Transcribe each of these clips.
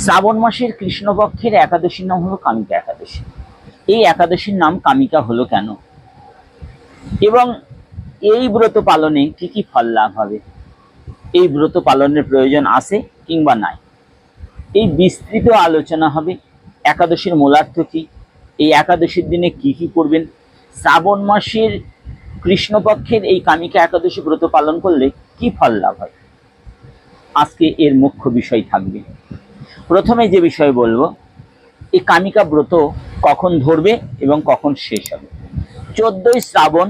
শ্রাবণ মাসের কৃষ্ণপক্ষের একাদশীর নাম হলো কামিকা একাদশী। এই একাদশীর নাম কামিকা হলো কেন, এবং এই ব্রত পালনে কি কি ফল লাভ হবে, এই ব্রত পালনের প্রয়োজন আছে কিংবা নাই, এই বিস্তৃত আলোচনা হবে। একাদশীর মূলার্থ কি, এই একাদশীর দিনে কি কি করবেন, শ্রাবণ মাসের কৃষ্ণপক্ষের এই কামিকা একাদশী ব্রত পালন করলে কি ফল লাভ হয়, আজকে এর মুখ্য বিষয় থাকবে। প্রথমে যে বিষয় বলবো, এই কামিকা ব্রত কখন ধরবে এবং কখন শেষ হবে। 14ই শ্রাবণ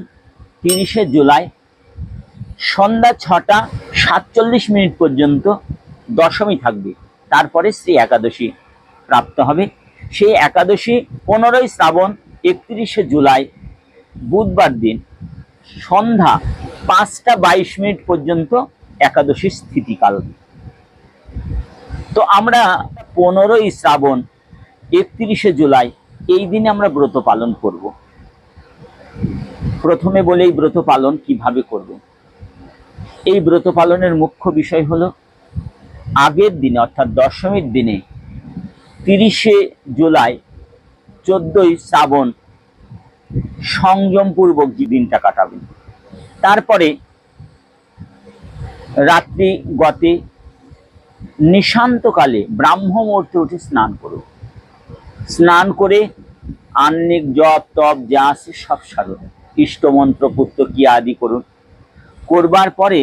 30শে জুলাই সন্ধ্যা 6টা 47 পর্যন্ত দশমী থাকবে, তারপরে শ্রী একাদশী প্রাপ্ত হবে। সেই একাদশী 15ই শ্রাবণ 31শে জুলাই বুধবার দিন সন্ধ্যা 5টা 22 পর্যন্ত একাদশীর স্থিতিকাল। তো আমরা 15ই শ্রাবণ 31শে জুলাই এই দিনে আমরা ব্রত পালন করব। প্রথমে বলে এই ব্রত পালন কিভাবে করব। এই ব্রত পালনের মুখ্য বিষয় হলো, আগের দিনে অর্থাৎ দশমীর দিনে 30শে জুলাই 14ই শ্রাবণ সংযমপূর্বক যে দিনটা কাটাবেন, তারপরে রাত্রি গতে নিশান্তকালে ব্রাহ্ম মুহূর্তে উঠে স্নান করুন। স্নান করে আহ্নিক জপ তপ যা আছে সব সারুন, ইষ্টমন্ত্র পুত্র কি আদি করুন। করবার পরে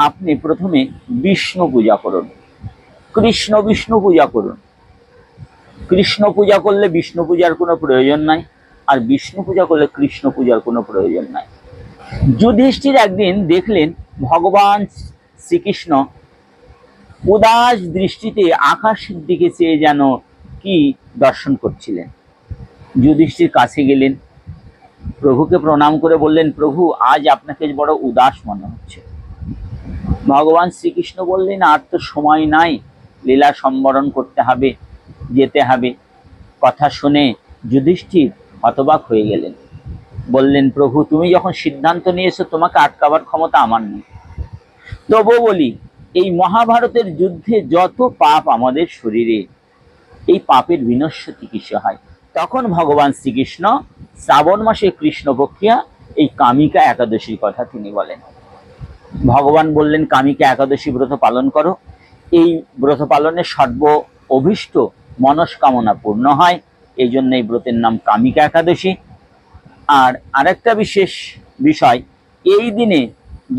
আপনি প্রথমে বিষ্ণু পূজা করুন, কৃষ্ণ বিষ্ণু পূজা করুন। কৃষ্ণ পূজা করলে বিষ্ণু পূজার কোনো প্রয়োজন নাই, আর বিষ্ণু পূজা করলে কৃষ্ণ পূজার কোনো প্রয়োজন নাই। যুধিষ্ঠির একদিন দেখলেন ভগবান শ্রীকৃষ্ণ উদাস দৃষ্টিতে আকাশের দিকে চেয়ে যেন কি দর্শন করছিলেন। যুধিষ্ঠির কাছে গেলেন, প্রভুকে প্রণাম করে বললেন, প্রভু আজ আপনাকে বড় উদাস মনে হচ্ছে। ভগবান শ্রীকৃষ্ণ বললেন, আর তো সময় নাই, লীলা সম্বরণ করতে হবে, যেতে হবে। কথা শুনে যুধিষ্ঠির হতবাক হয়ে গেলেন। বললেন, প্রভু তুমি যখন সিদ্ধান্ত নিয়েছো, তোমাকে আটকাবার ক্ষমতা আমার নেই। তবুও বলি, এই মহাভারতের যুদ্ধে যত পাপ আমাদের শরীরে, এই পাপের বিনশ্বতি কিসে হয়? তখন ভগবান শ্রীকৃষ্ণ শ্রাবণ মাসে কৃষ্ণপক্ষিয়া এই কামিকা একাদশীর কথা তিনি বলেন। ভগবান বললেন, কামিকা একাদশী ব্রত পালন করো, এই ব্রত পালনের সর্ব অভীষ্ট মনস্কামনা পূর্ণ হয়, এই জন্য এই ব্রতের নাম কামিকা একাদশী। আর আরেকটা বিশেষ বিষয়, এই দিনে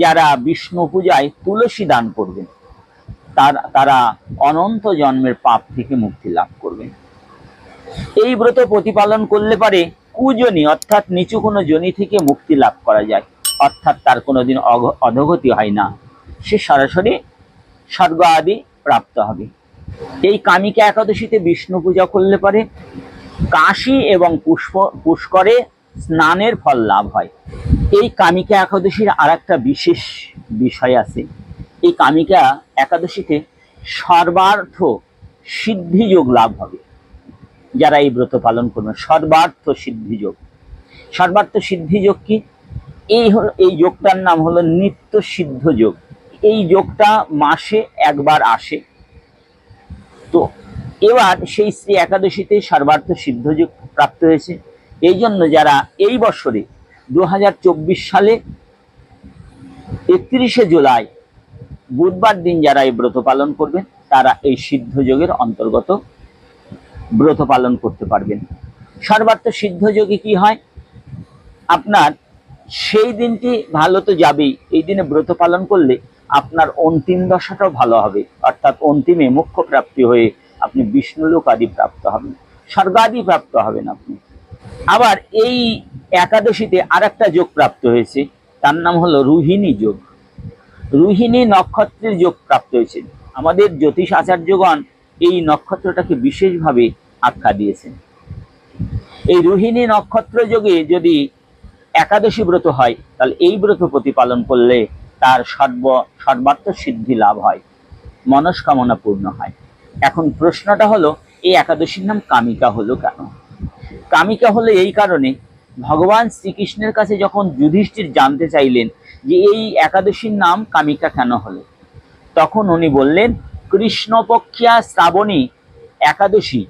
যারা বিষ্ণু পূজায় তুলসী দান করবেন, তারা অনন্ত জন্মের পাপ থেকে মুক্তি লাভ করবেন। এই ব্রত প্রতিপালন করলে পারে কুজনী অর্থাৎ নিচু কোনো জনি থেকে মুক্তি লাভ করা যায়, অর্থাৎ তার কোনোদিন অধোগতি হয় না, সে সরাসরি স্বর্গ আদি প্রাপ্ত হবে। এই কামিকা একাদশীতে বিষ্ণু পূজা করলে পারে কাশী এবং পুষ্করে স্নানের ফল লাভ হয়। এই কামিকা একাদশীর আর একটা বিশেষ বিষয় আছে, এই কামিকা একাদশীতে সর্বার্থ সিদ্ধিযোগ লাভ হবে। যারা এই ব্রত পালন করবেন, সর্বার্থ সিদ্ধিযোগ। সর্বার্থ সিদ্ধিযোগ কি? এই যোগটার নাম হলো নিত্য সিদ্ধ যোগ। এই যোগটা মাসে একবার আসে। তো এবার সেই শ্রী একাদশীতে সর্বার্থ সিদ্ধযোগ প্রাপ্ত হয়েছে। এই জন্য যারা এই বছরে 2024 সালে 31শে জুলাই বুধবার দিন যারা এই ব্রত পালন করবেন, তারা এই সিদ্ধ যোগের অন্তর্গত ব্রত পালন করতে পারবেন। সর্বার্থ সিদ্ধ যোগে কি হয়, আপনার সেই দিনটি ভালো তো যাবেই, এই দিনে ব্রত পালন করলে আপনার অন্তিম দশাটাও ভালো হবে, অর্থাৎ অন্তিমে মোক্ষ প্রাপ্তি হয়ে আপনি বিষ্ণুলোক আদি প্রাপ্ত হবেন, স্বর্গাদি প্রাপ্ত হবেন আপনি। আবার এই একাদশীতে আর একটা যোগ প্রাপ্ত হয়েছে, তার নাম হলো রোহিণী যোগ। রোহিণী নক্ষত্রের যোগ প্রাপ্ত হয়েছে। আমাদের জ্যোতিষ আচার্যগণ এই নক্ষত্রটাকে বিশেষভাবে আখ্যা দিয়েছেন। এই রোহিণী নক্ষত্র যোগে যদি একাদশী ব্রত হয়, তাহলে এই ব্রত প্রতিপালন করলে তার সর্বার্থ সিদ্ধি লাভ হয়, মনস্কামনা পূর্ণ হয়। এখন প্রশ্নটা হলো, এই একাদশীর নাম কামিকা হলো কেন? কামিকা হলো এই কারণে, ভগবান শ্রীকৃষ্ণের কাছে যখন যুধিষ্ঠির জানতে চাইলেন যে এই একাদশীর নাম কামিকা কেন হলো, তখন উনি বললেন, কৃষ্ণপক্ষিয়া শ্রাবণী একাদশী,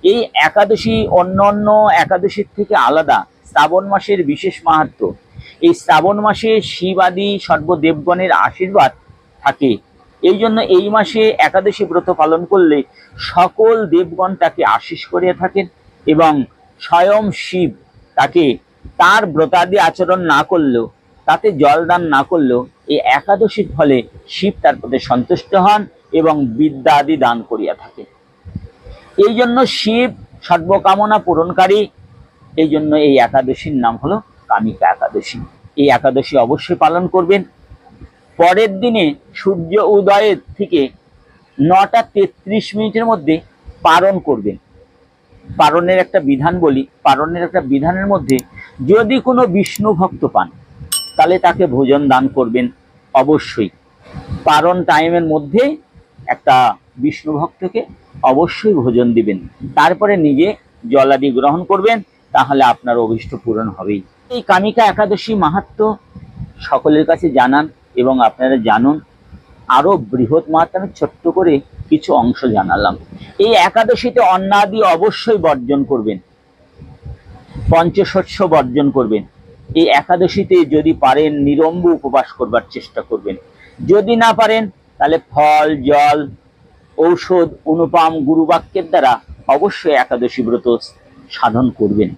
এই একাদশী অন্যান্য একাদশীর থেকে আলাদা। শ্রাবণ মাসের বিশেষ মাহাত্ম্য, এই শ্রাবণ মাসে শিব আদি সর্বদেবগণের আশীর্বাদ থাকে। এই জন্য এই মাসে একাদশী ব্রত পালন করলে সকল দেবগণ তাকে আশীষ করিয়া থাকেন এবং স্বয়ং শিব তাকে তার ব্রতাদি আচরণ না করলেও, তাতে জলদান না করলেও, এই একাদশীর ফলে শিব তার প্রতি সন্তুষ্ট হন এবং বিদ্যা আদি দান করিয়া থাকে। এই জন্য শিব সর্বকামনা পূরণকারী। এই জন্য এই একাদশীর নাম হলো কামিকা একাদশী। এই একাদশী অবশ্যই পালন করবেন। পরের দিনে সূর্য উদয়ের থেকে 9:33 মধ্যে পারণ করবেন। পারণের একটা বিধান বলি। পারণের একটা বিধানের মধ্যে যদি কোনো বিষ্ণু ভক্ত পান তাহলে তাকে ভোজন দান করবেন অবশ্যই। পারণ টাইমের মধ্যে একটা বিষ্ণু ভক্তকে অবশ্যই ভোজন দিবেন, তারপরে নিজে জলাদি গ্রহণ করবেন, তাহলে আপনার অভীষ্ট পূরণ হবেই। এই কামিকা একাদশী মাহাত্ম্য সকলের কাছে জানান এবং আপনারা জানুন। আরো বৃহৎ মাহাত্ম্য আমি ছোট্ট করে কিছু অংশ জানালাম। এই একাদশীতে অন্নাদি অবশ্যই বর্জন করবেন, পঞ্চশস্য বর্জন করবেন। এই একাদশীতে যদি পারেন নিরম্ব উপবাস করবার চেষ্টা করবেন। যদি না পারেন তাহলে ফল, জল, ঔষধ, অনুপাম গুরুবাক্যের দ্বারা অবশ্যই একাদশী ব্রত সাধন করবেন।